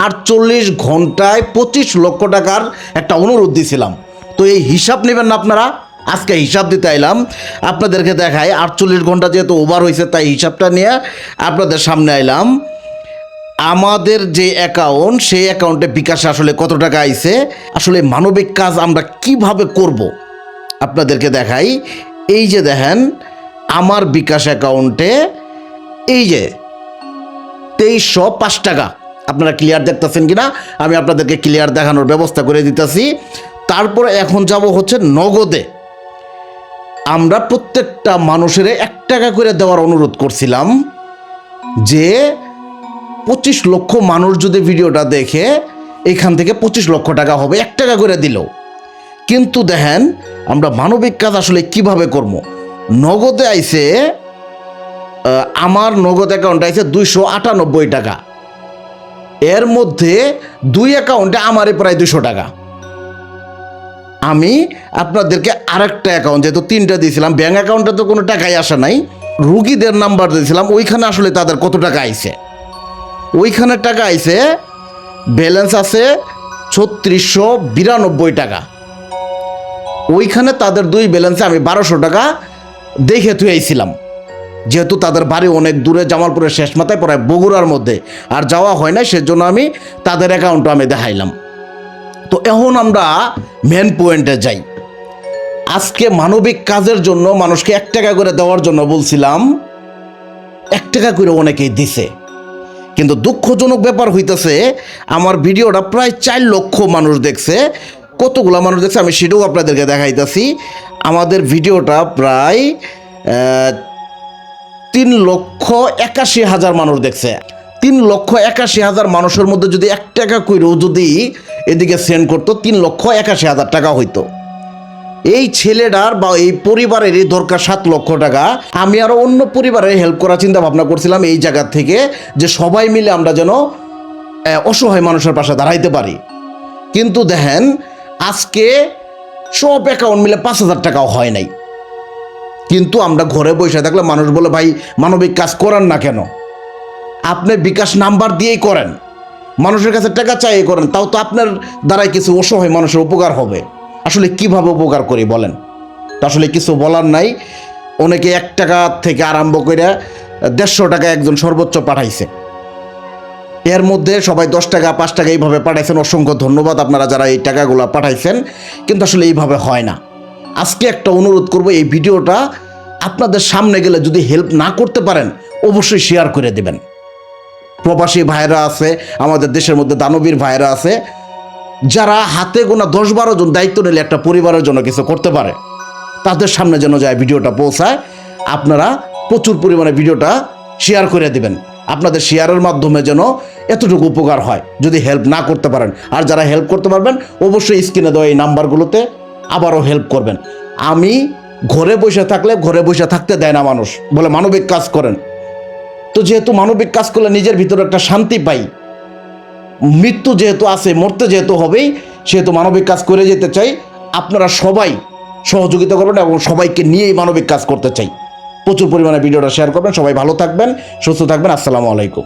48 ঘন্টায় 25 লক্ষ টাকার একটা অনুরোধ দিয়েছিলাম। তো এই হিসাব নেবেন না আপনারা, আজকে হিসাব দিতে আইলাম আপনাদেরকে দেখাই। 48 ঘন্টা যেহেতু ওভার হয়েছে তাই হিসাবটা নিয়ে আপনাদের সামনে আইলাম। আমাদের যে অ্যাকাউন্ট, সেই অ্যাকাউন্টে বিকাশে আসলে কত টাকা আইছে, আসলে মানবিক কাজ আমরা কিভাবে করব আপনাদেরকে দেখাই। এই যে দেখেন আমার বিকাশ অ্যাকাউন্টে এই যে 2305 টাকা, আপনারা ক্লিয়ার দেখতেছেন কিনা আমি আপনাদেরকে ক্লিয়ার দেখানোর ব্যবস্থা করে দিতেছি। তারপরে এখন যাব হচ্ছে নগদে। আমরা প্রত্যেকটা মানুষের 1 টাকা করে দেওয়ার অনুরোধ করছিলাম যে 25 লক্ষ মানুষ যদি ভিডিওটা দেখে এখান থেকে 25 লক্ষ টাকা হবে 1 টাকা করে দিল। কিন্তু দেখেন আমরা মানবিক কাজ আসলে কিভাবে করব। নগদে আইছে, আমার নগদ অ্যাকাউন্টে আইছে 298 টাকা। এর মধ্যে 2 অ্যাকাউন্টে আমারে প্রায় 200 টাকা। আমি আপনাদেরকে আরেকটা অ্যাকাউন্ট, যেহেতু 3টা দিয়েছিলাম, ব্যাঙ্ক অ্যাকাউন্টে তো কোনো টাকাই আসে নাই, রুগীদের নাম্বার দিয়েছিলাম, ওইখানে আসলে তাদের কত টাকা আইছে। ওইখানে টাকা আইছে, ব্যালেন্স আছে 3692 টাকা। ওইখানে তাদের 2 ব্যালেন্সে আমি 1200 টাকা দেখে তুইছিলাম, যেহেতু তাদের বাড়ি অনেক দূরে, জামালপুরের শেষ মাথায় প্রায় বগুড়ার মধ্যে, আর যাওয়া হয় না, সেজন্য আমি তাদের অ্যাকাউন্টও আমি দেখাইলাম। তো এখন আমরা মেন পয়েন্টে যাই। আজকে মানবিক কাজের জন্য মানুষকে 1 টাকা করে দেওয়ার জন্য বলছিলাম, 1 টাকা করে অনেকেই দিছে। কিন্তু দুঃখজনক ব্যাপার হইতেছে আমার ভিডিওটা প্রায় 4 লক্ষ মানুষ দেখছে। কতগুলো মানুষ দেখছে আমি সেটাও আপনাদেরকে দেখাইতেছি। আমাদের ভিডিওটা প্রায় 3,81,000 মানুষ দেখছে। 3,81,000 মানুষের মধ্যে যদি 1 টাকা করেও যদি এদিকে সেন্ড করতো, 3,81,000 টাকা হইতো। এই ছেলেটার বা এই পরিবারেরই দরকার 7 লক্ষ টাকা। আমি আরও অন্য পরিবারের হেল্প করার চিন্তা ভাবনা করছিলাম এই জায়গা থেকে, যে সবাই মিলে আমরা যেন অসহায় মানুষের পাশে দাঁড়াইতে পারি। কিন্তু দেখেন আজকে সব অ্যাকাউন্ট মিলে 5,000 টাকাও হয় নাই। কিন্তু আমরা ঘরে বসে থাকলে মানুষ বলে, ভাই মানবিক কাজ করেন না কেন? আপনি বিকাশ নাম্বার দিয়েই করেন, মানুষের কাছে টাকা চাইয়ে করেন, তাও তো আপনার দ্বারাই কিছু অসহায় মানুষের উপকার হবে। আসলে কিভাবে উপকার করি বলেন? আসলে কিছু বলার নাই। অনেকে 1 টাকা থেকে আরম্ভ করে 150 টাকা একজন সর্বোচ্চ পাঠাইছে। এর মধ্যে সবাই 10 টাকা 5 টাকা এইভাবে পাঠাইছেন। অসংখ্য ধন্যবাদ আপনারা যারা এই টাকাগুলো পাঠাইছেন। কিন্তু আসলে এইভাবে হয় না। আজকে একটা অনুরোধ করব, এই ভিডিওটা আপনাদের সামনে গেলে যদি হেল্প না করতে পারেন অবশ্যই শেয়ার করে দেবেন। প্রবাসী ভাইরা আছে, আমাদের দেশের মধ্যে দানবীর ভাইরা আছে, যারা হাতে গোনা 10-12 জন দায়িত্ব নিলে একটা পরিবারের জন্য কিছু করতে পারে, তাদের সামনে যেন যায় ভিডিওটা পৌঁছায়। আপনারা প্রচুর পরিমাণে ভিডিওটা শেয়ার করে দেবেন। আপনাদের শেয়ারের মাধ্যমে যেন এতটুকু উপকার হয়, যদি হেল্প না করতে পারেন। আর যারা হেল্প করতে পারবেন অবশ্যই স্ক্রিনে দেওয়া এই নাম্বারগুলোতে আবারও হেল্প করবেন। আমি ঘরে বসে থাকলে ঘরে বসে থাকতে দেয় না মানুষ, বলে মানবিক কাজ করেন। তো যেহেতু মানবিক কাজ করলে নিজের ভিতরে একটা শান্তি পাই, মৃত্যু যেহেতু আছে, মরতে যেহেতু হবেই, সেহেতু মানবিক কাজ করে যেতে চাই। আপনারা সবাই সহযোগিতা করবেন এবং সবাইকে নিয়েই মানবিক কাজ করতে চাই। প্রচুর পরিমাণে ভিডিওটা শেয়ার করবেন। সবাই ভালো থাকবেন, সুস্থ থাকবেন। আসসালামু আলাইকুম।